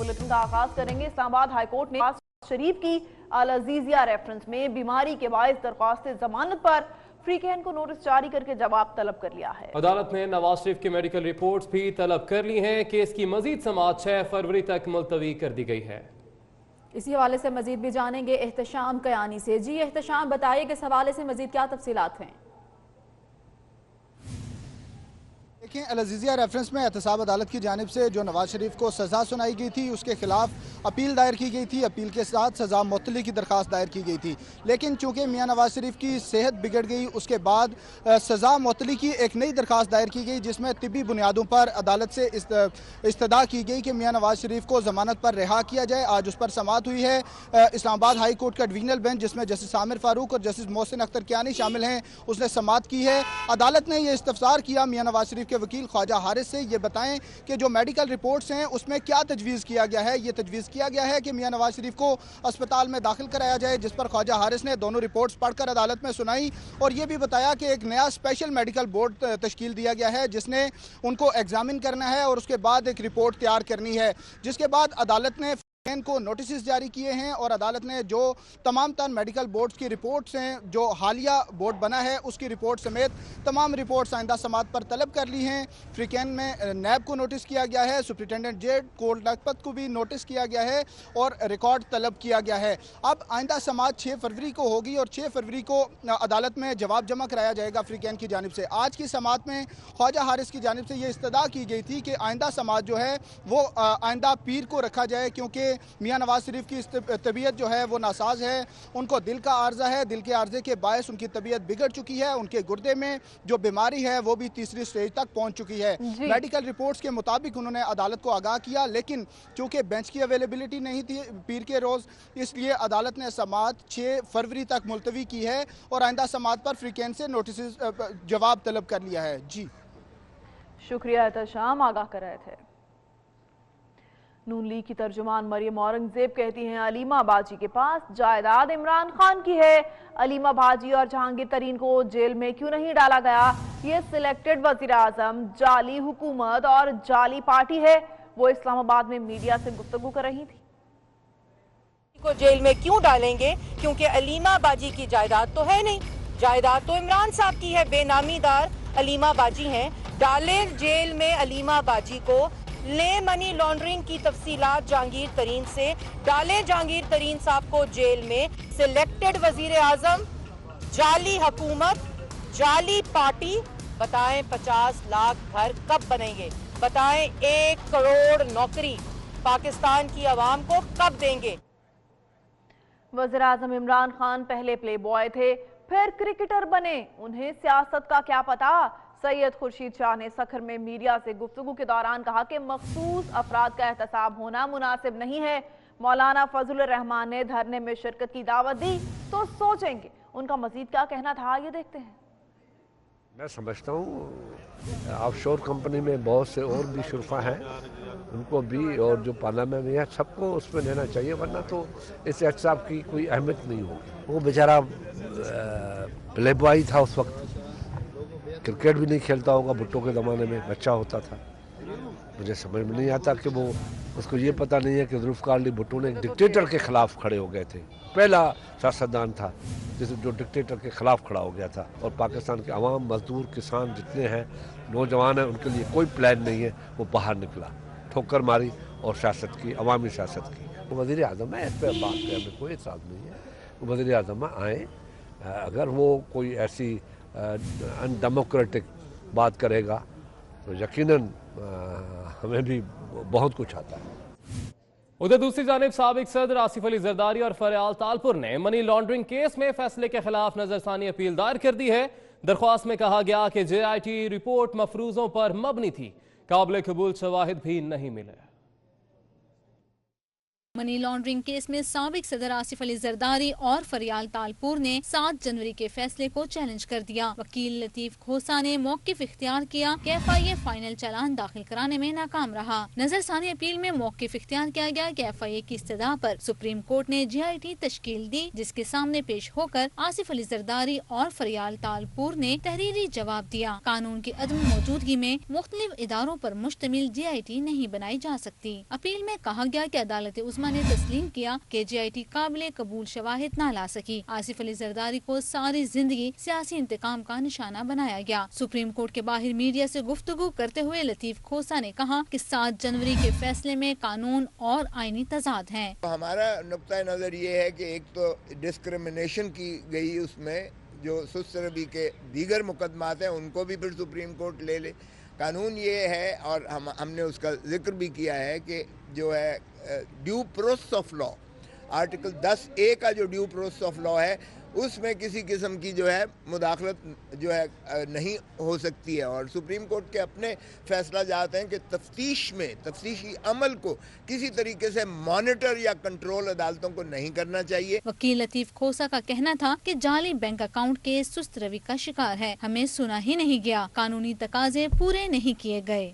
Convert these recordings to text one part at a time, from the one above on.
Bulletin का आगाज करेंगे। इस्लामाबाद हाईकोर्ट ने नवाज शरीफ की अल अजीजिया रेफरेंस में बीमारी के बायस दरख्वास्त जमानत पर फ्रीकैन को नोटिस जारी करके जवाब तलब कर लिया है। अदालत ने नवाज शरीफ की मेडिकल रिपोर्ट्स भी तलब कर ली हैं। केस की मजीद समाअत 6 फरवरी तक मुलतवी कर दी गई है। इसी हवाले से मजीद भी जानेंगे एहतशाम कयानी से। जी एहतशाम, बताइए कि इस हवाले से मजीद क्या तफसीलात हैं। देखिए, अल अजीजिया रेफरेंस में एहतसाब अदालत की जानिब से जो नवाज शरीफ को सज़ा सुनाई गई थी उसके खिलाफ अपील दायर की गई थी। अपील के साथ सज़ा मुअत्तली की दरख्वास्त दायर की गई थी, लेकिन चूँकि मियाँ नवाज शरीफ की सेहत बिगड़ गई उसके बाद सज़ा मुअत्तली की एक नई दरख्वास्त दायर की गई जिसमें तिब्बी बुनियादों पर अदालत से इस्तदा की गई कि मियाँ नवाज शरीफ को ज़मानत पर रिहा किया जाए। आज उस पर समाअत हुई है। इस्लामाबाद हाई कोर्ट का डिवीजनल बेंच जिसमें जस्टिस आमिर फारूक और जस्टिस मोहसिन अख्तर कियानी शामिल हैं, उसने समाअत की है। अदालत ने यह इस्तफसार किया मियाँ नवाज शरीफ के वकील ख्वाजा हारिस से, ये बताएं कि जो मेडिकल रिपोर्ट्स हैं उसमें क्या तजवीज़ किया गया है। ये तजवीज़ किया गया है कि मियाँ नवाज शरीफ को अस्पताल में दाखिल कराया जाए, जिस पर ख्वाजा हारिस ने दोनों रिपोर्ट्स पढ़कर अदालत में सुनाई और ये भी बताया कि एक नया स्पेशल मेडिकल बोर्ड तश्कील दिया गया है जिसने उनको एग्जामिन करना है और उसके बाद एक रिपोर्ट तैयार करनी है। जिसके बाद अदालत ने को नोटिस जारी किए हैं और अदालत ने जो तमाम तर मेडिकल बोर्ड्स की रिपोर्ट्स हैं, जो हालिया बोर्ड बना है उसकी रिपोर्ट समेत तमाम रिपोर्ट्स आइंदा समाअत पर तलब कर ली हैं। फ्रीकैन में नैब को नोटिस किया गया है, सुप्रिटेंडेंट जेड कोर्ट लखपत को भी नोटिस किया गया है और रिकॉर्ड तलब किया गया है। अब आइंदा समाअत 6 फरवरी को होगी और 6 फरवरी को अदालत में जवाब जमा कराया जाएगा फ्रीकैन की जानिब से। आज की समाअत में ख्वाजा हारिस की जानिब से ये इस्तदा की गई थी कि आइंदा समाअत जो है वो आइंदा पीर को रखा जाए, क्योंकि मियाँ नवाज शरीफ की तबीयत जो है वो नासाज है, उनको दिल का आर्जा है, दिल के आर्जे के बायस उनकी तबीयत बिगड़ चुकी है, उनके गुर्दे में जो बीमारी है वो भी तीसरी स्टेज तक पहुंच चुकी है। मेडिकल रिपोर्ट्स के मुताबिक उन्होंने अदालत को आगाह किया, लेकिन चूंकि बेंच की अवेलेबिलिटी नहीं थी पीर के रोज़, इसलिए अदालत ने समाअत 6 फरवरी तक मुलतवी की है और आइंदा समाअत पर फ्रीकैन से नोटिस जवाब तलब कर लिया है। जी शुक्रिया एहतशाम, आगाह कर रहे थे। नून लीग की तर्जुमान मरियम औरंगजेब कहती हैं अलीमा बाजी के पास जायदाद इमरान खान की है। अलीमा बाजी और जहांगीर तरीन को जेल में क्यों नहीं डाला गया? ये सिलेक्टेड वजीर आजम, जाली हुकूमत और जाली पार्टी है। वो इस्लामाबाद में मीडिया से गुफ्तगू कर रही थी। को जेल में क्यों डालेंगे? क्योंकि अलीमा बाजी की जायदाद तो है नहीं, जायदाद तो इमरान साहब की है, बेनामीदार अलीमा बाजी हैं। डाले जेल में अलीमा बाजी को, ले मनी लॉन्ड्रिंग की तफसीलात जहांगीर तरीन से, डाले जहांगीर तरीन साहब को जेल में। सिलेक्टेड वजीर आजम, जाली हुकूमत, जाली पार्टी। बताएं 50 लाख घर कब बनेंगे? बताएं 1 करोड़ नौकरी पाकिस्तान की आवाम को कब देंगे? वज़ीर आज़म इमरान खान पहले प्ले बॉय थे, फिर क्रिकेटर बने, उन्हें सियासत का क्या पता? सैयद खुर्शीद शाह ने सखर में मीडिया से गुफ्तगू के दौरान कहा कि मखसूस अफराद का एहतसाब होना मुनासिब नहीं है। मौलाना फजलुर रहमान ने धरने में शिरकत की दावत दी तो सोचेंगे। उनका मजीद क्या कहना था, ये देखते हैं। मैं समझता हूँ ऑफशोर कंपनी में बहुत से और भी शुरफा हैं, उनको भी और जो पार्लियामेंट में है सबको उसमें लेना चाहिए, वरना तो इस एहतसाब की कोई अहमियत नहीं होगी। वो बेचारा प्ले बॉय था उस वक्त, क्रिकेट भी नहीं खेलता होगा, भुट्टो के ज़माने में बच्चा होता था। मुझे समझ में नहीं आता कि वो उसको ये पता नहीं है कि जुल्फ़िकार अली भुट्टो ने एक डिक्टेटर के ख़िलाफ़ खड़े हो गए थे। पहला सियासतदान था जो डिक्टेटर के ख़िलाफ़ खड़ा हो गया था। और पाकिस्तान के अवाम, मजदूर, किसान जितने हैं, नौजवान हैं, उनके लिए कोई प्लान नहीं है। वो बाहर निकला, ठोकर मारी और सियासत की, अवामी सियासत की। वो वज़ीर आज़म है, इस पर बात करने में कोई एतराज़ नहीं है। वो वज़ीर आज़म आए, अगर वो कोई ऐसी अनडेमोक्रेटिक बात करेगा तो यकीनन हमें भी बहुत कुछ आता है। उधर दूसरी जानिब साबिक सदर आसिफ अली जरदारी और फरियाल तालपुर ने मनी लॉन्ड्रिंग केस में फैसले के खिलाफ नजरसानी अपील दायर कर दी है। दरख्वास्त में कहा गया कि JIT रिपोर्ट मफरूजों पर मबनी थी, काबिल कबूल शवाहिद भी नहीं मिले। मनी लॉन्ड्रिंग केस में साबिक सदर आसिफ अली जरदारी और फरियाल तालपुर ने 7 जनवरी के फैसले को चैलेंज कर दिया। वकील लतीफ खोसा ने मौकिफ इख्तियार किया कि FIA फाइनल चालान दाखिल कराने में नाकाम रहा। नजरसानी अपील में मौकिफ इख्तियार किया गया कि FIA की इस्तदा पर सुप्रीम कोर्ट ने GIT तश्कील दी, जिसके सामने पेश होकर आसिफ अली जरदारी और फरियाल तालपुर ने तहरीरी जवाब दिया। कानून की अदम मौजूदगी में मुख्तलिफ इदारों पर मुश्तमिल GIT नहीं बनाई जा सकती। अपील में कहा गया कि अदालत उज़्मा ने तस्लीम किया कि GIT काबिल कबूल शवाहिद न ला सकी। आसिफ अली जरदारी को सारी जिंदगी सियासी इंतकाम का निशाना बनाया गया। सुप्रीम कोर्ट के बाहर मीडिया से गुफ्तगू करते हुए लतीफ खोसा ने कहा कि 7 जनवरी के फैसले में कानून और आईनी तजाद हैं। हमारा नुक्ता नज़र ये है कि एक तो डिस्क्रिमिनेशन की गई, उसमें जो सुस्तरबी के दीगर मुकदमात हैं उनको भी फिर सुप्रीम कोर्ट ले ले। कानून ये है और हमने उसका जिक्र भी किया है कि जो है due process of law, article 10A का जो ड्यू प्रोसेस ऑफ लॉ है उसमें किसी किस्म की जो है मुदाखलत जो है नहीं हो सकती है। और सुप्रीम कोर्ट के अपने फैसला जाते हैं कि तफ्तीशी अमल को किसी तरीके से मॉनिटर या कंट्रोल अदालतों को नहीं करना चाहिए। वकील लतीफ खोसा का कहना था कि जाली बैंक अकाउंट के सुस्त रवि का शिकार है, हमें सुना ही नहीं गया, कानूनी तकाजे पूरे नहीं किए गए।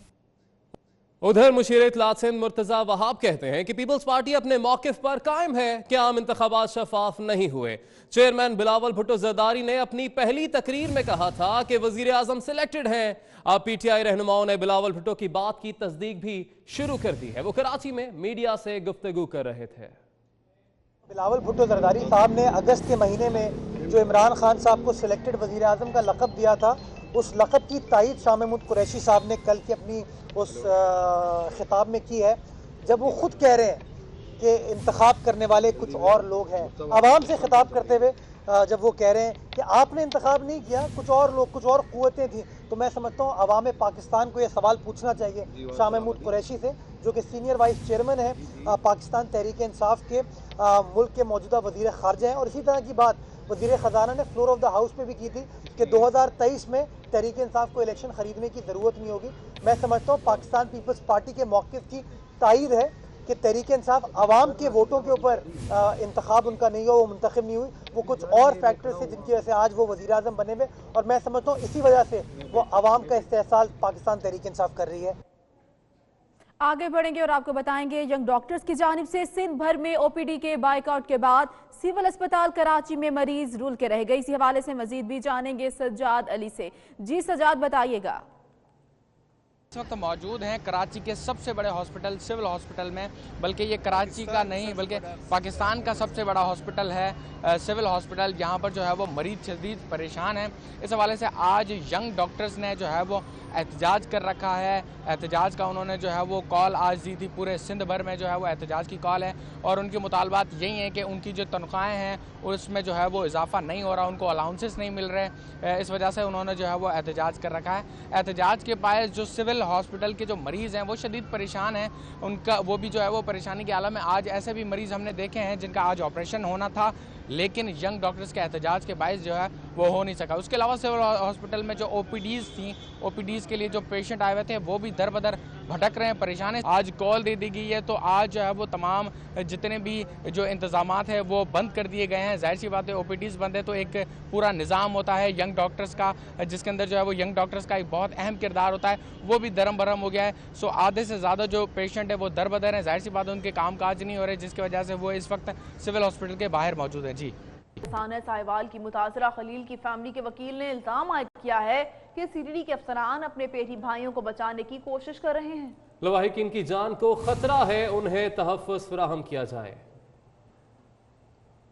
उधर मुशीर इत्तलात सिंध मुर्तजा वहाब कहते हैं कि पीपल्स पार्टी अपने मौकिफ पर कायम है कि आम इंतखाबात शफाफ नहीं हुए। चेयरमैन बिलावल भुट्टो जरदारी ने अपनी पहली तकरीर में कहा था कि वजीर आजम सिलेक्टेड हैं। अब PTI रहनुमाओं ने बिलावल भुट्टो की बात की तस्दीक भी शुरू कर दी है। वो कराची में मीडिया से गुफ्तगू कर रहे थे। बिलावल भुट्टो जरदारी साहब ने अगस्त के महीने में जो इमरान खान साहब को सिलेक्टेड वजीर आजम का लक़ब दिया था, उस लक़ब की तायीद शाह महमूद कुरैशी साहब ने कल की अपनी उस खिताब में की है, जब वो खुद कह रहे हैं कि इंतखाब करने वाले कुछ और लोग हैं। आवाम से खिताब करते हुए जब वो कह रहे हैं कि आपने इंतखाब नहीं किया, कुछ और लोग, कुछ और क़ुव्वतें थी, तो मैं समझता हूँ अवाम पाकिस्तान को ये सवाल पूछना चाहिए शाह महमूद कुरैशी से, जो कि सीनियर वाइस चेयरमैन है पाकिस्तान तहरीक इंसाफ के, मुल्क के मौजूदा वज़ीर ख़ारजा हैं। और इसी तरह की बात वज़ीर ख़जाना ने फ्लोर ऑफ द हाउस पे भी की थी कि 2023 में तहरीक इंसाफ को इलेक्शन ख़रीदने की ज़रूरत नहीं होगी। मैं समझता हूँ पाकिस्तान पीपल्स पार्टी के मौक़िफ़ की तायीद है कि तहरीक इंसाफ आवाम के वोटों के ऊपर इंतखाब उनका नहीं हुआ, वो मुंतखब नहीं हुई, वो कुछ और फैक्टर्स थे जिनकी वजह से आज वो वज़ीर आज़म बने हुए। और मैं समझता हूँ इसी वजह से वो आवाम का इस्तेहसाल पाकिस्तान तहरीक इंसाफ कर रही है। आगे बढ़ेंगे और आपको बताएंगे यंग डॉक्टर्स की जानिब से सिंध भर में OPD के बाइकआउट के बाद सिविल अस्पताल कराची में मरीज रुल के रह गए। इसी हवाले से मजीद भी जानेंगे सज्जाद अली से। जी सज्जाद, बताइएगा। इस वक्त मौजूद हैं कराची के सबसे बड़े हॉस्पिटल सिविल हॉस्पिटल में, बल्कि ये कराची का नहीं बल्कि पाकिस्तान का सबसे बड़ा हॉस्पिटल है सिविल हॉस्पिटल, जहाँ पर जो है वो मरीज शदीद परेशान हैं। इस हवाले से आज यंग डॉक्टर्स ने जो है वो एहतजाज कर रखा है। एहतजाज का उन्होंने जो है वो कॉल आज दी थी, पूरे सिंध भर में जो है वो एहतजाज की कॉल है और उनके मुतालबात यही हैं कि उनकी जो तनख्वाहें हैं उसमें जो है वो इजाफा नहीं हो रहा, उनको अलाउंसेस नहीं मिल रहे। इस वजह से उन्होंने जो है वो एहतजाज कर रखा है। एहतजाज के बायस जो सिविल हॉस्पिटल के जो मरीज़ हैं वो शदीद परेशान हैं, उनका वो भी जो है वो परेशानी के आलम में। आज ऐसे भी मरीज़ हमने देखे हैं जिनका आज ऑपरेशन होना था, लेकिन यंग डॉक्टर्स के एहतजाज के बायस जो है वो हो नहीं सका। उसके अलावा सिविल हॉस्पिटल में जो OPDs थी, OPDs के लिए जो पेशेंट आए हुए थे वो भी दर बदर भटक रहे हैं, परेशान हैं। आज कॉल दे दी गई है तो आज जो है वो तमाम जितने भी जो इंतजामात है वो बंद कर दिए गए हैं। जाहिर सी बात है OPDs बंद है तो एक पूरा निज़ाम होता है यंग डॉक्टर्स का, जिसके अंदर जो है वो यंग डॉक्टर्स का एक बहुत अहम किरदार होता है, वो भी दरम बरम हो गया है। सो आधे से ज़्यादा जो पेशेंट है वो दर बदर हैं। जाहिर सी बात है उनके काम काज नहीं हो रहे, जिसकी वजह से वो इस वक्त सिविल हॉस्पिटल के बाहर मौजूद है। जी, साहिवाल की मुतासरा खलील की फैमिली के वकील ने इल्जाम आयद किया है कि CTD के अफसरान अपने पेटी भाइयों को बचाने की कोशिश कर रहे हैं। लवाहिकीन की जान को खतरा है, उन्हें तहफ़्फ़ुज़ फराहम किया जाए।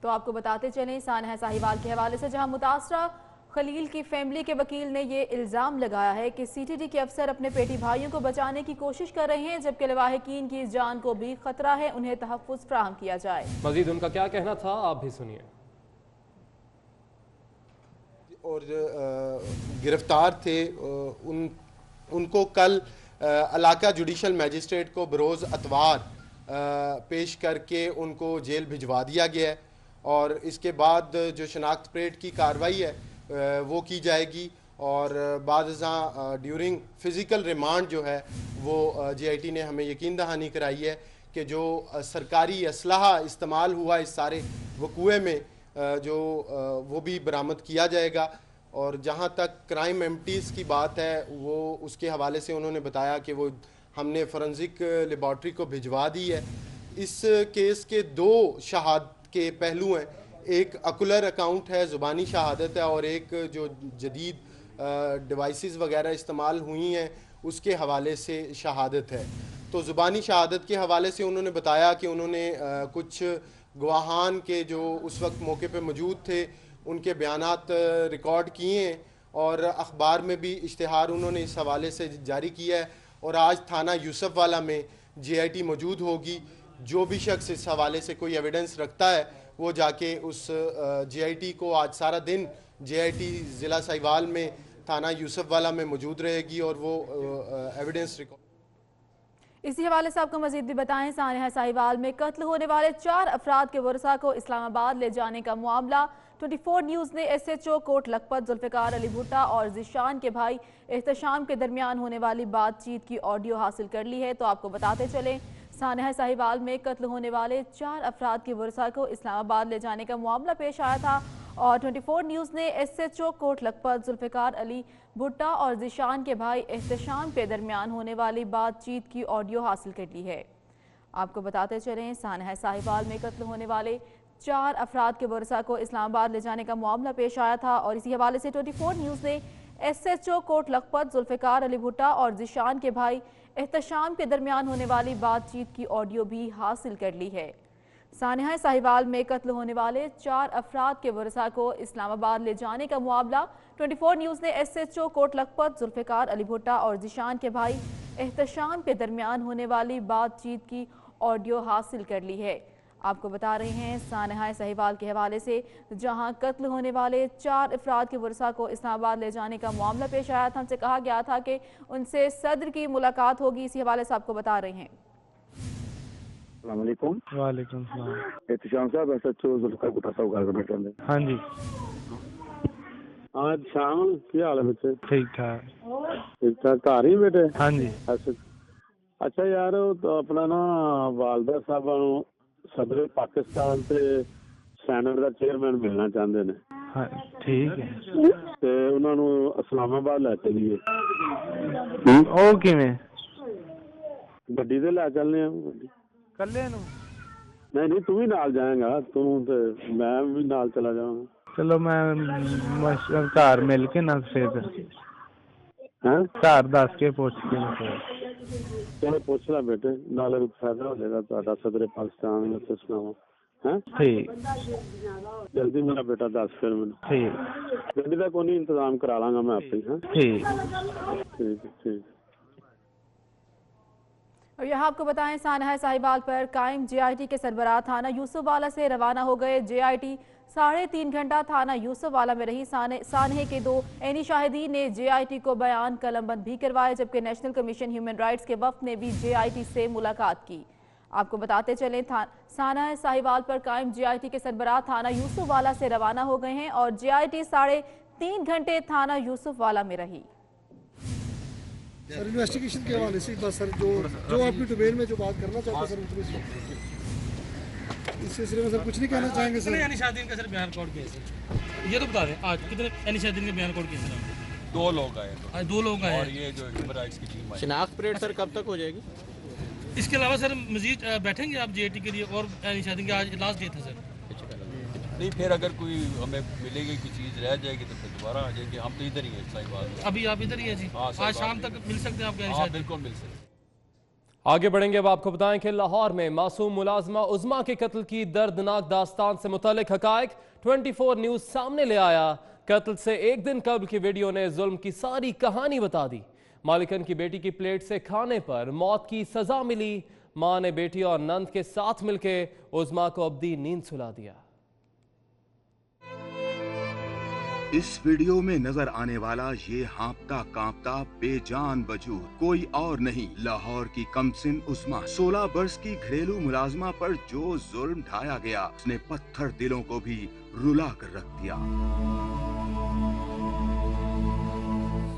तो आपको बताते चलें सानहा साहिवाल के हवाले से, जहां मुतासरा खलील की फैमिली के वकील ने ये इल्ज़ाम लगाया है कि CTD के अफसर अपने पेटी भाइयों को बचाने की कोशिश कर रहे हैं, जबकि लवाहिकीन की जान को भी खतरा है, उन्हें तहफ़्फ़ुज़ फराहम किया जाए। मज़ीद उनका क्या कहना था आप भी सुनिए। और गिरफ्तार थे उनको कल इलाका जुडिशल मैजिस्ट्रेट को बरोज़ अतवार पेश करके उनको जेल भिजवा दिया गया है और इसके बाद जो शनाख्त परेड की कार्रवाई है वो की जाएगी और बादशाह ड्यूरिंग फ़िज़िकल रिमांड जो है वो GIT ने हमें यकीन दहानी कराई है कि जो सरकारी असलहा इस्तेमाल हुआ इस सारे वकूए में जो वो भी बरामद किया जाएगा। और जहाँ तक क्राइम एमटीज़ की बात है वो उसके हवाले से उन्होंने बताया कि वो हमने फोरेंसिक लेबॉर्ट्री को भिजवा दी है। इस केस के 2 शहादत के पहलू हैं, एक अकुलर अकाउंट है, ज़ुबानी शहादत है, और एक जो जदीद डिवाइसेस वगैरह इस्तेमाल हुई हैं उसके हवाले से शहादत है। तो ज़ुबानी शहादत के हवाले से उन्होंने बताया कि उन्होंने कुछ गवाहान के जो उस वक्त मौके पे मौजूद थे उनके बयानात रिकॉर्ड किए हैं और अखबार में भी इश्तिहार उन्होंने इस हवाले से जारी किया है। और आज थाना यूसुफ वाला में JIT मौजूद होगी। जो भी शख्स इस हवाले से कोई एविडेंस रखता है वो जाके उस JIT को आज सारा दिन JIT ज़िला साहिवाल में थाना यूसुफ वाला में मौजूद रहेगी और वो एविडेंस रिकॉर्ड। इसी हवाले से आपको मजीद भी बताएं, सानिया साहिवाल में कत्ल होने वाले 4 अफराद के वर्सा को इस्लामाबाद ले जाने का मामला 24 न्यूज़ ने SHO कोट लखपत जुल्फ़िकार अली भुट्टा और ज़ीशान के भाई एहतशाम के दरमियान होने वाली बातचीत की ऑडियो हासिल कर ली है। तो आपको बताते चलें, सानिया साहिवाल में कत्ल होने वाले 4 अफराद के वर्सा को इस्लामाबाद ले जाने का मामला पेश आया था और 24 न्यूज़ ने SHO कोट लखपत जुल्फ़िकार अली भुट्टा और ज़ीशान के भाई एहतशाम के दरमियान होने वाली बातचीत की ऑडियो हासिल कर ली है। आपको बताते चलें, सानिया साहिवाल में कत्ल होने वाले 4 अफराद के वर्सा को इस्लामाबाद ले जाने का मामला पेश आया था और इसी हवाले से 24 न्यूज़ ने SHO कोट लखपत जुल्फ़िकार अली भुट्टा और ज़ीशान के भाई एहतशाम के दरमियान होने वाली बातचीत की ऑडियो भी हासिल कर ली है। सानिया साहिवाल में कत्ल होने वाले 4 अफराद के वर्सा को इस्लामाबाद ले जाने का मामला 24 न्यूज़ ने SHO कोट लखपत जुल्फ़िकार अली भुट्टा और ज़ीशान के भाई एहतशाम के दरमियान होने वाली बातचीत की ऑडियो हासिल कर ली है। आपको बता रहे हैं, सानिया साहिवाल के हवाले से जहां कत्ल होने वाले 4 अफराद के वर्सा को इस्लामाबाद ले जाने का मामला पेश आया था, उनसे कहा गया था कि उनसे सदर की मुलाकात होगी। इसी हवाले से आपको बता रहे हैं। वालेकुम सलाम। एहतशाम साहब SHO जुल्फ़िकार भुट्टा साहब गल कर बैठे। हाँ जी। आज शाम की हाल है बच्चे? ठीक ठाक घर ही बेटे? हाँ जी। अच्छा यार, तो अपना ना वालदा साहब सदर पाकिस्तान से सैनेट का चेयरमैन मिलना चाहते हैं। हाँ ठीक है। ते उन्होंने इस्लामाबाद लै चलिए। ओ किवें? गड्डी ते लै चलने कल्ले नूं? नहीं तू भी नाल जाएगा, तू ते मैं भी नाल चला जाऊंगा। चलो मैं घर मिल के ना फिर घर दस के पूछ के चलो पूछ ला बेटे, नाले फायदा हो जाएगा तो सदर पाकिस्तान में सुनावा। हाँ ठीक, जल्दी मेरा बेटा 10 फिर मैंने। ठीक, गड्डी का कोई इंतजाम करा लांगा मैं आपसे। हाँ ठीक। और यहाँ आपको बताएं, सानिया साहिवाल पर कायम JIT के सरबराह थाना यूसुफ वाला से रवाना हो गए। JIT 3.5 घंटा थाना यूसुफ वाला में रही। सानिया के 2 ऐनी शाहिदीन ने JIT को बयान कलमबंद भी करवाए, जबकि नेशनल कमीशन ह्यूमन राइट्स के वफ्द ने भी JIT से मुलाकात की। आपको बताते चलें, सानिया साहिवाल पर कायम JIT के सरबराह थाना यूसुफ वाला से रवाना हो गए हैं और JIT 3.5 घंटे थाना यूसुफ वाला में रही। सर इन्वेस्टिगेशन के हवाले से बस सर जो आपकी डोमेन में जो बात करना चाहते सर इस सिलसिले में सर कुछ नहीं कहना चाहेंगे सर? यानी शादीन का सर बयान रिकॉर्ड किया सर, ये तो बता दें आज कितने यानी शादीन का बयान रिकॉर्ड किया सर? 2 लोग आए। आज 2 लोग आए और ये जो ह्यूमन राइट्स की टीम आई। शिनाख्त परेड सर कब तक हो जाएगी? इसके अलावा सर मजीद बैठेंगे आप JIT के लिए और यानी शादीन का आज लास्ट डे था सर। नहीं फिर अगर कोई हमें मिलेगी कोई चीज़ रह जाएगी तो फिर दोबारा आ जाएंगे। हम तो इधर ही है साहिवाल। अभी आप इधर ही है जी? आज शाम तक मिल सकते हैं आप? हाँ बिल्कुल मिल सकते हैं। आगे बढ़ेंगे। अब आपको बताएं कि लाहौर में मासूम मुलाजमा उज़मा के कत्ल की दर्दनाक दास्तान से मुतालिक हकायक 24 न्यूज़ सामने ले आया। कत्ल से 1 दिन कबल की वीडियो ने जुल्म की सारी कहानी बता दी। मालिकन की बेटी की प्लेट से खाने पर मौत की सजा मिली। माँ ने बेटी और नंद के साथ मिलकर उज़मा को अब्दी नींद सुला दिया। इस वीडियो में नजर आने वाला ये हाँपता कांपता बेजान वजूद कोई और नहीं, लाहौर की कमसिन उस्मा 16 वर्ष की घरेलू मुलाजमा पर जो जुल्म ढाया गया उसने पत्थर दिलों को भी रुला कर रख दिया।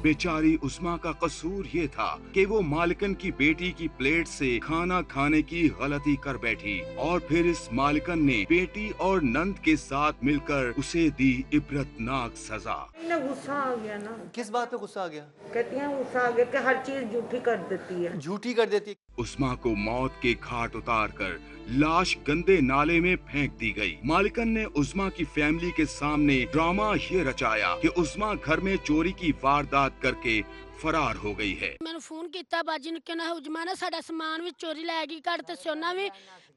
बेचारी उस्मा का कसूर ये था कि वो मालिकन की बेटी की प्लेट से खाना खाने की गलती कर बैठी और फिर इस मालिकन ने बेटी और नंद के साथ मिलकर उसे दी इबरतनाक सजा। गुस्सा आ गया ना। किस बात पे गुस्सा आ गया? कहती हैं गुस्सा आ गया कि हर चीज झूठी कर देती है। झूठी कर देती है। उस्मा को मौत के घाट उतार कर लाश गंदे नाले में फेंक दी गई। मालिकन ने उस्मा की फैमिली के सामने ड्रामा ये रचाया कि उस्मा घर में चोरी की वारदात करके फरार हो गई है। मैंने फोन किया बाजी ने कहना उस्मा ने साडा सामान भी चोरी लैगी घर ते सोना भी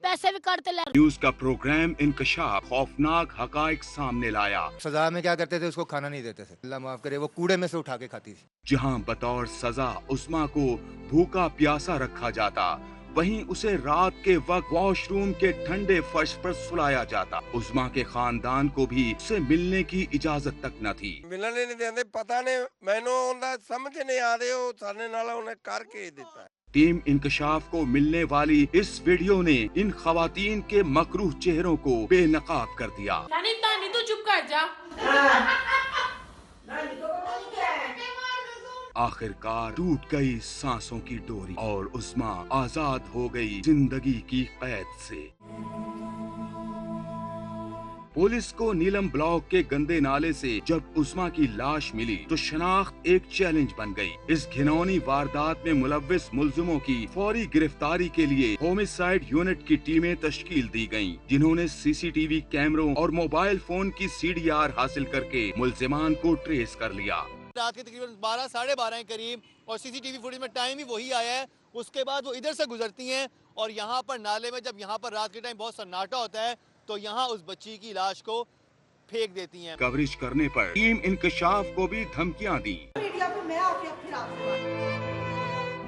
पैसे भी करते ले। न्यूज का प्रोग्राम इंकशाफ खौफनाक हकाइक सामने लाया। सजा में क्या करते थे? उसको खाना नहीं देते थे, अल्लाह माफ करे, वो कूड़े में से उठा के खाती थी। जहां बतौर सजा उस्मा को भूखा प्यासा रखा जाता, वहीं उसे रात के वक्त वॉशरूम के ठंडे फर्श पर सुलाया जाता। उस्मा के खानदान को भी उससे मिलने की इजाजत तक न थी। मिलने नहीं देते, पता नहीं मैनू उनका समझ नहीं आ रही, वो सारे नाल उन्हें करके देता है। टीम इंकशाफ को मिलने वाली इस वीडियो ने इन खवातीन के मकरूह चेहरों को बेनकाब कर दिया। तू चुप कर जा। आखिरकार टूट गई सांसों की डोरी और उस्मा आजाद हो गई जिंदगी की कैद से। पुलिस को नीलम ब्लॉक के गंदे नाले से जब उस्मा की लाश मिली तो शनाख्त एक चैलेंज बन गई। इस घिनौनी वारदात में मुलव्विस मुल्जिमों की फौरी गिरफ्तारी के लिए होमिसाइड यूनिट की टीमें तश्कील दी गयीं, जिन्होंने सीसीटीवी कैमरों और मोबाइल फोन की CDR हासिल करके मुल्जिमान को ट्रेस कर लिया। रात के तकरीबन 12 साढ़े 12 के करीब और सीसीटीवी फुटेज में टाइम ही वही आया है। उसके बाद वो इधर से गुजरती हैं और यहाँ पर नाले में जब यहाँ पर रात के टाइम बहुत सन्नाटा होता है तो यहाँ उस बच्ची की लाश को फेंक देती हैं। कवरेज करने पर टीम इंकशाफ को भी धमकियाँ दी।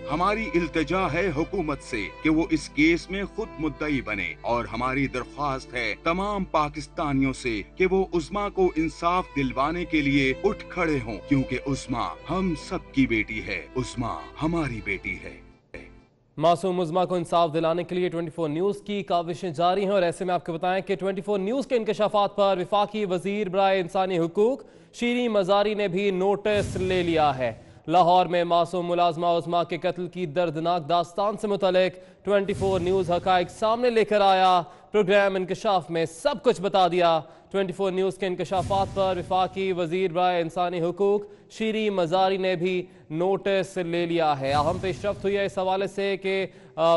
हमारी इल्तिजा है हुकूमत से कि वो इस केस में खुद मुद्दई बने और हमारी दरख्वास्त है तमाम पाकिस्तानियों से कि वो उस्मा को इंसाफ दिलवाने के लिए उठ खड़े हों, क्योंकि उस्मा हम सबकी बेटी है, उस्मा हमारी बेटी है। मासूम उस्मा को इंसाफ दिलाने के लिए 24 न्यूज़ की काविशें जारी हैं और ऐसे में आपको बताएं कि 24 न्यूज़ के इंकशाफात पर विफाकी वजीर बराए इंसानी हुकूक शीरी मजारी ने भी नोटिस ले लिया है। लाहौर में मासूम मुलाजमा उस्मा के कत्ल की दर्दनाक दास्तान से मुतल्लिक 24 न्यूज़ हकाइक सामने लेकर आया। प्रोग्राम इंकशाफ में सब कुछ बता दिया। 24 न्यूज़ के इंकशाफात पर विफाकी वजीर बराए इंसानी हुकूक शीरी मजारी ने भी नोटिस ले लिया है। अहम पेशरफ्त हुई है इस हवाले से कि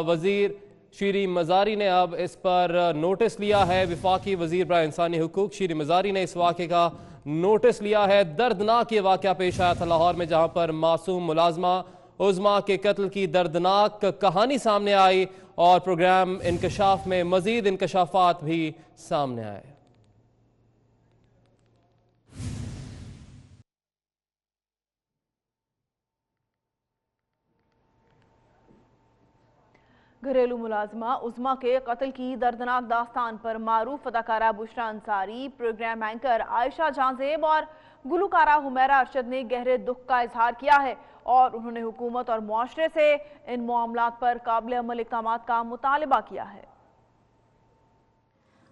वजीर शीरी मजारी ने अब इस पर नोटिस लिया है। विफाकी वजीर बराए इंसानी हुकूक शीरी मजारी ने इस वाक़े का नोटिस लिया है। दर्दनाक ये वाक़या पेश आया था लाहौर में, जहां पर मासूम मुलाजमा उस्मा के कत्ल की दर्दनाक कहानी सामने आई और प्रोग्राम इंकशाफ में मजीद इंकशाफात भी सामने आए। घरेलू मुलाजमा उस्मा के कत्ल की दर्दनाक दास्तान पर मारूफ अदाकारा बुशरा अंसारी, प्रोग्राम एंकर आयशा जांजेब और गुलकारा हुमैरा अरशद ने गहरे दुख का इजहार किया है और उन्होंने हुकूमत और मुआशरे से इन मामलात पर काबिल अमल इक़दाम का मुतालबा किया है।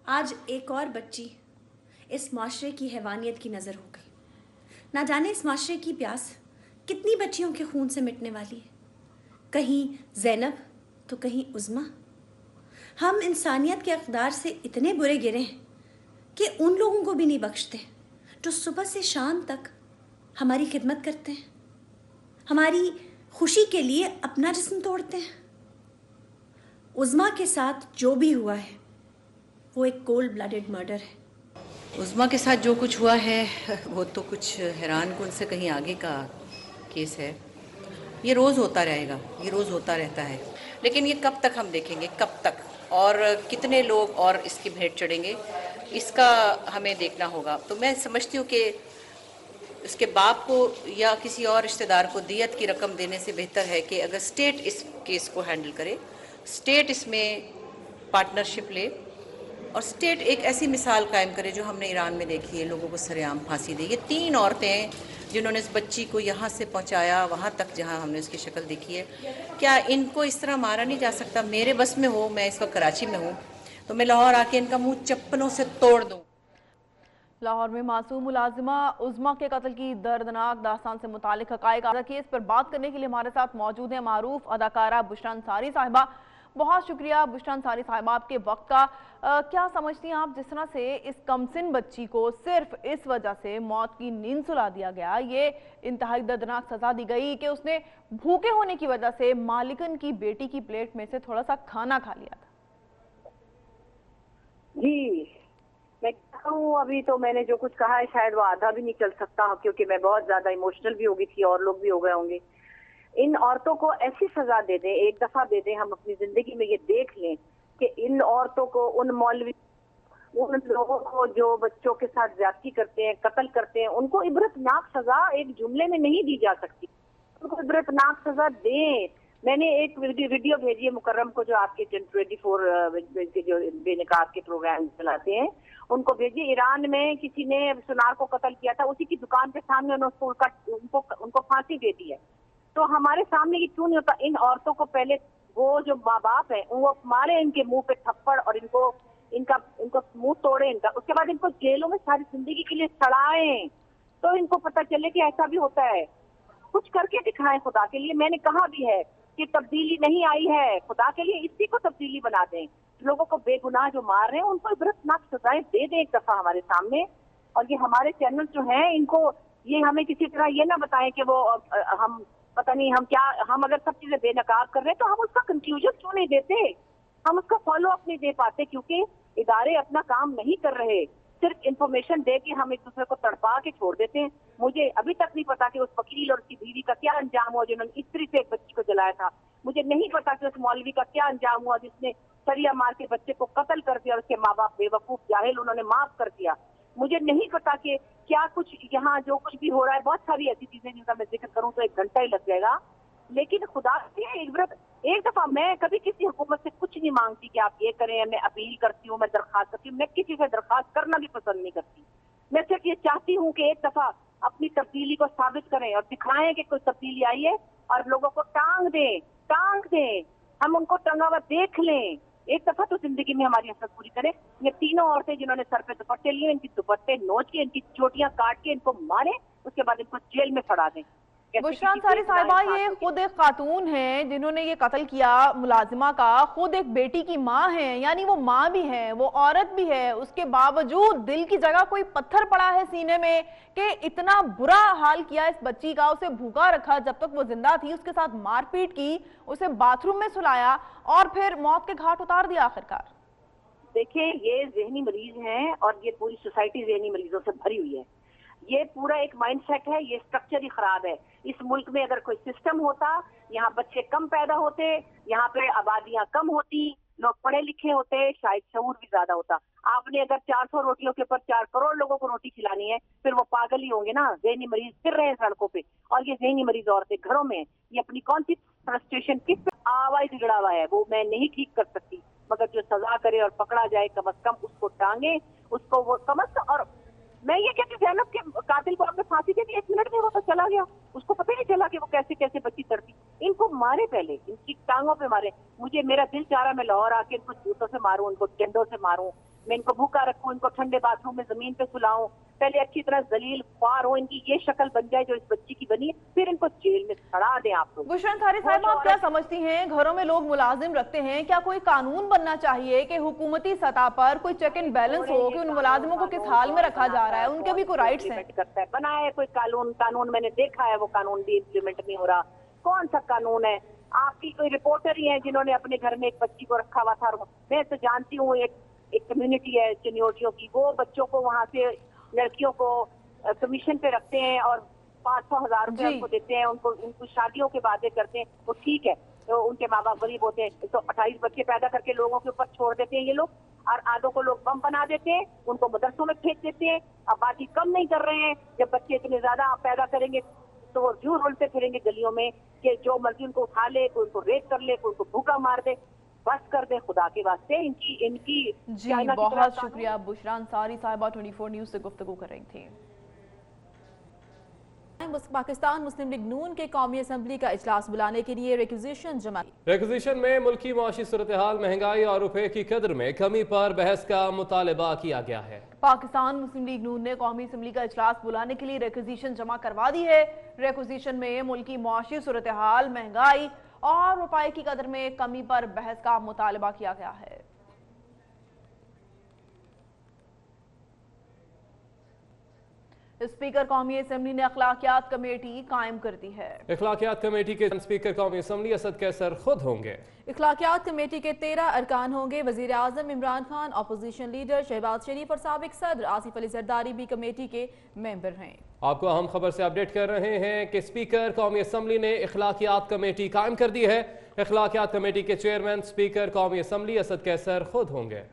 आज एक और बच्ची इस माशरे की हैवानियत की नज़र हो गई। ना जाने इस माशरे की प्यास कितनी बच्चियों के खून से मिटने वाली है। कहीं ज़ैनब तो कहीं उस्मा। हम इंसानियत के अक़दार से इतने बुरे गिरे हैं कि उन लोगों को भी नहीं बख्शते जो सुबह से शाम तक हमारी खिदमत करते हैं, हमारी खुशी के लिए अपना जिस्म तोड़ते हैं। उस्मा के साथ जो भी हुआ है वो एक कोल्ड ब्लडेड मर्डर है। उस्मा के साथ जो कुछ हुआ है वो तो कुछ हैरानकुन से कहीं आगे का केस है। ये रोज़ होता रहेगा, ये रोज़ होता रहता है, लेकिन ये कब तक हम देखेंगे, कब तक और कितने लोग और इसकी भेंट चढ़ेंगे, इसका हमें देखना होगा। तो मैं समझती हूँ कि उसके बाप को या किसी और रिश्तेदार को दियत की रकम देने से बेहतर है कि अगर स्टेट इस केस को हैंडल करे, स्टेट इसमें पार्टनरशिप ले और स्टेट एक ऐसी मिसाल कायम करे जो हमने ईरान में देखी है, लोगों को सरेआम फांसी दी। ये 3 औरतें जिन्होंने इस बच्ची को यहाँ से पहुँचाया वहाँ तक जहाँ हमने उसकी शक्ल देखी है, क्या इनको इस तरह मारा नहीं जा सकता? मेरे बस में हो, मैं इस वक्त कराची में हूँ, तो मैं लाहौर आके इनका मुंह चप्पलों से तोड़ दूँ। लाहौर में मासूम मुलाजिमा उज़मा के कत्ल की दर्दनाक दास्तान से मुतालिक हक़ाइक़ केस पर बात करने के लिए हमारे साथ मौजूद है मारूफ अदाकारा बुशरा अंसारी साहिबा। बहुत शुक्रिया बुशरा अंसारी साहिबा आपके वक्त का। क्या समझती हैं आप, जिस तरह से इस कमसिन बच्ची को सिर्फ इस वजह से मौत की नींद सुला दिया गया, ये इंतहाई दर्दनाक सजा दी गई कि उसने भूखे होने की वजह से मालिकन की बेटी की प्लेट में से थोड़ा सा खाना खा लिया था? जी मैं कहूँ, अभी तो मैंने जो कुछ कहा है शायद वो आधा भी नहीं चल सकता, क्योंकि मैं बहुत ज्यादा इमोशनल भी हो गई थी और लोग भी हो गए होंगे। इन औरतों को ऐसी सजा दे दें, एक दफा दे दें, हम अपनी जिंदगी में ये देख लें कि इन औरतों को, उन मौलवी, उन लोगों को जो बच्चों के साथ ज्यादती करते हैं, कत्ल करते हैं, उनको इबरतनाक सजा एक जुमले में नहीं दी जा सकती। उनको इबरतनाक सजा दें। मैंने एक वीडियो भेजी है मुकर्रम को, जो आपके 24 के जो बेनकाब के प्रोग्राम चलाते हैं, उनको भेजिए। ईरान में किसी ने सुनार को कत्ल किया था, उसी की दुकान के सामने उनको फांसी दे दी है। तो हमारे सामने ये क्यों नहीं होता? इन औरतों को पहले वो जो माँ बाप है वो मारे इनके मुंह पे थप्पड़ और इनको मुंह तोड़े इनका, उसके बाद इनको जेलों में सारी जिंदगी के लिए सड़ाएं, तो इनको पता चले कि ऐसा भी होता है। कुछ करके दिखाएं खुदा के लिए। मैंने कहा भी है कि तब्दीली नहीं आई है, खुदा के लिए इसी को तब्दीली बना दें। लोगों को बेगुनाह जो मार रहे हैं उनको इबरतनाक सजाएं दे दें एक दफा हमारे सामने। और ये हमारे चैनल जो हैं, इनको ये हमें किसी तरह ये ना बताएं कि वो हम पता नहीं हम अगर सब चीजें बेनकाब कर रहे हैं तो हम उसका कंक्लूजन क्यों नहीं देते, हम उसका फॉलो अप नहीं दे पाते, क्योंकि इदारे अपना काम नहीं कर रहे। सिर्फ इंफॉर्मेशन दे के हम एक दूसरे को तड़पा के छोड़ देते हैं। मुझे अभी तक नहीं पता कि उस वकील और उसकी बीवी का क्या अंजाम हुआ जिन्होंने इस्त्री से एक बच्ची को जलाया था। मुझे नहीं पता कि उस मौलवी का क्या अंजाम हुआ जिसने सरिया मार के बच्चे को कत्ल कर दिया और उसके माँ बाप बेवकूफ जाहिल उन्होंने माफ कर दिया। मुझे नहीं पता कि क्या कुछ यहाँ जो कुछ भी हो रहा है, बहुत सारी ऐसी चीजें जिनका मैं जिक्र करूँ तो 1 घंटा ही लग जाएगा। लेकिन खुदा से एक दफा, मैं कभी किसी हुकूमत से कुछ नहीं मांगती कि आप ये करें, मैं अपील करती हूँ, मैं दरखास्त करती हूँ, मैं किसी से दरखास्त करना भी पसंद नहीं करती। मैं सिर्फ ये चाहती हूँ कि एक दफा अपनी तब्दीली को साबित करें और दिखाएं कि कोई तब्दीली आई है और लोगों को टांग दें, हम उनको टंगा हुआ देख लें। एक दफा तो जिंदगी में हमारी असर पूरी करें। ये तीनों औरतें जिन्होंने सर पे दुपट्टे लिए, इनकी दुपट्टे नोच के, इनकी चोटियां काट के इनको मारे, उसके बाद इनको जेल में सड़ा दें। बुशरा अंसारी साहिबा, ये खुद एक खातून है जिन्होंने ये कत्ल किया मुलाजिमा का, खुद एक बेटी की माँ है, यानी वो माँ भी है, वो औरत भी है। उसके बावजूद दिल की जगह कोई पत्थर पड़ा है सीने में कि इतना बुरा हाल किया इस बच्ची का, उसे भूखा रखा जब तक वो जिंदा थी, उसके साथ मारपीट की, उसे बाथरूम में सुलाया और फिर मौत के घाट उतार दिया आखिरकार। देखिए, ये जहनी मरीज हैं और ये पूरी सोसाइटी जहनी मरीजों से भरी हुई है। ये पूरा एक माइंडसेट है, ये स्ट्रक्चर ही खराब है। इस मुल्क में अगर कोई सिस्टम होता, यहाँ बच्चे कम पैदा होते, यहाँ पे आबादियां कम होती, लोग पढ़े लिखे होते, शायद शऊर भी ज्यादा होता। आपने अगर 400 रोटियों के ऊपर 4 करोड़ लोगों को रोटी खिलानी है, फिर वो पागल ही होंगे ना। ज़हनी मरीज फिर रहे हैं सड़कों पे, और ये ज़हनी मरीज औरतें घरों में, ये अपनी कौन सी फ्रस्ट्रेशन, किस आवाज बिगड़ा हुआ है वो मैं नहीं ठीक कर सकती, मगर जो सजा करे और पकड़ा जाए, कम अज कम उसको टांगे, उसको वो समझ। और मैं ये कहती हूँ, ज़ैनब के कातिल को आपने फांसी दे दी, 1 मिनट में वो तो चला गया, उसको पता ही नहीं चला कि वो कैसे कैसे बच्ची तड़पी। इनको मारे, पहले इनकी टांगों पे मारे। मुझे मेरा दिल चाह रहा मैं लाहौर आके इनको जूतों से मारूं, इनको डंडों से मारूं, मैं इनको भूखा रखूं, इनको ठंडे बाथरूम में जमीन पे सुलाऊं, पहले अच्छी तरह जलील ख्वार हो, इनकी ये शक्ल बन जाए जो इस बच्ची की बनी है, फिर इनको जेल में सड़ा दें आप लोग। बुशरा अंसारी साहिबा, आप क्या समझती हैं, घरों में लोग मुलाजिम रखते हैं, क्या कोई कानून बनना चाहिए कि हुकूमती सतह पर कोई चेक एंड बैलेंस हो कि उन मुलाजिमों को किस हाल में रखा जा रहा है, उनके भी कोई राइट्स हैं? करता है, बनाया है कोई कानून मैंने देखा है, वो कानून भी इम्प्लीमेंट नहीं हो रहा। कौन सा कानून है? आपकी कोई रिपोर्टर ही है जिन्होंने अपने घर में एक बच्ची को रखा हुआ था। मैं तो जानती हूँ एक कम्युनिटी है चिन्योटियों की, वो बच्चों को वहाँ से लड़कियों को कमीशन पे रखते हैं और 500,000 रुपए उनको देते हैं, उनको शादियों के वादे करते हैं, वो ठीक है। तो उनके माँ बाप गरीब होते हैं, तो 28 बच्चे पैदा करके लोगों के ऊपर छोड़ देते हैं ये लोग, और आधों को लोग बम बना देते हैं, उनको मदरसों में फेंक देते हैं। अब बाकी कम नहीं कर रहे हैं, जब बच्चे इतने ज्यादा आप पैदा करेंगे तो वो जूर उल्टे फिरेंगे गलियों में कि जो मर्जी उनको उठा ले, कोई उनको रेप कर ले, कोई उनको भूखा मार दे। बस कर दे खुदा के वास्ते, इनकी जी बहुत शुक्रिया। बुशरा अंसारी साहिबा 24 न्यूज से गुफ्तगू कर रही थी। पाकिस्तान मुस्लिम लीग नून के कौमी असम्बली का इजलास बुलाने के लिए रिक्विजिशन जमा। रिक्विजिशन में मुल्की मुआशी सूरत हाल, महंगाई और रुपए की कदर में कमी पर बहस का मुतालबा किया गया है। पाकिस्तान मुस्लिम लीग नून ने कौमी असम्बली का इजलास बुलाने के लिए रिक्विजिशन जमा करवा दी है। रिक्विजिशन में मुल्की मुआशी सूरत हाल, महंगाई और रुपए की कदर में कमी पर बहस का मुतालबा किया गया है। स्पीकर कौमी असम्बली ने अखलाकियात कमेटी कायम कर दी है। अखलाकियात कमेटी के स्पीकर कौमी असम्बली असद कैसर खुद होंगे। अखलाकियात कमेटी के 13 अरकान होंगे। वजीर आजम इमरान खान, अपोजिशन लीडर शहबाज शरीफ और साबिक सदर आसिफ अली जरदारी भी कमेटी के मेंबर हैं। आपको अहम खबर से अपडेट कर रहे हैं कि स्पीकर कौमी असम्बली ने अखलाकियात कमेटी कायम कर दी है। अखलाकियात कमेटी के चेयरमैन स्पीकर कौमी असम्बली असद कैसर खुद होंगे।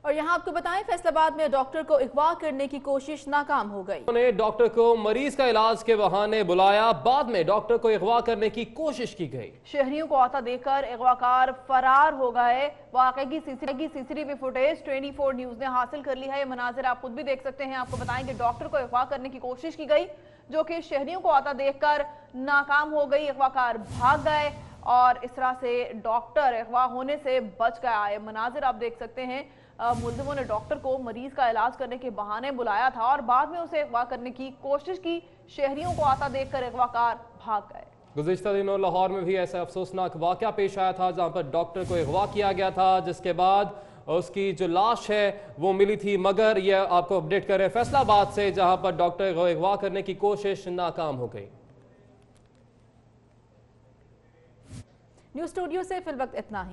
और यहाँ आपको बताएं, फैसलाबाद में डॉक्टर को अगवा करने की कोशिश नाकाम हो गई। उन्होंने डॉक्टर को मरीज का इलाज के बहाने बुलाया, बाद में डॉक्टर को अगवा करने की कोशिश की गई। शहरियों को आता देखकर अगवाकार फरार हो गए। वाकई की सीसीटीवी फुटेज 24 न्यूज ने हासिल कर ली है। ये मनाजिर आप खुद भी देख सकते हैं। आपको बताएं कि डॉक्टर को अगवा करने की कोशिश की गई, जो कि शहरियों को आता देखकर नाकाम हो गई। अगवाकार भाग गए और इस तरह से डॉक्टर अगवा होने से बच गया है। मनाजिर आप देख सकते हैं। मुलजिमों ने डॉक्टर को मरीज का इलाज करने के बहाने बुलाया था और बाद में उसे अगवा करने की कोशिश की। शहरियों को आता देखकर अगवाकार भाग गए। गुज़िश्ता दिनों लाहौर में भी ऐसा अफसोसनाक वाक़या पेश आया था, जहां पर डॉक्टर को अगवा किया गया था, जिसके बाद उसकी जो लाश है वो मिली थी। मगर यह आपको अपडेट कर रहे हैं फैसलाबाद से, जहां पर डॉक्टर को अगवा करने की कोशिश नाकाम हो गई। न्यूज़ स्टूडियो से फिल वक्त इतना ही।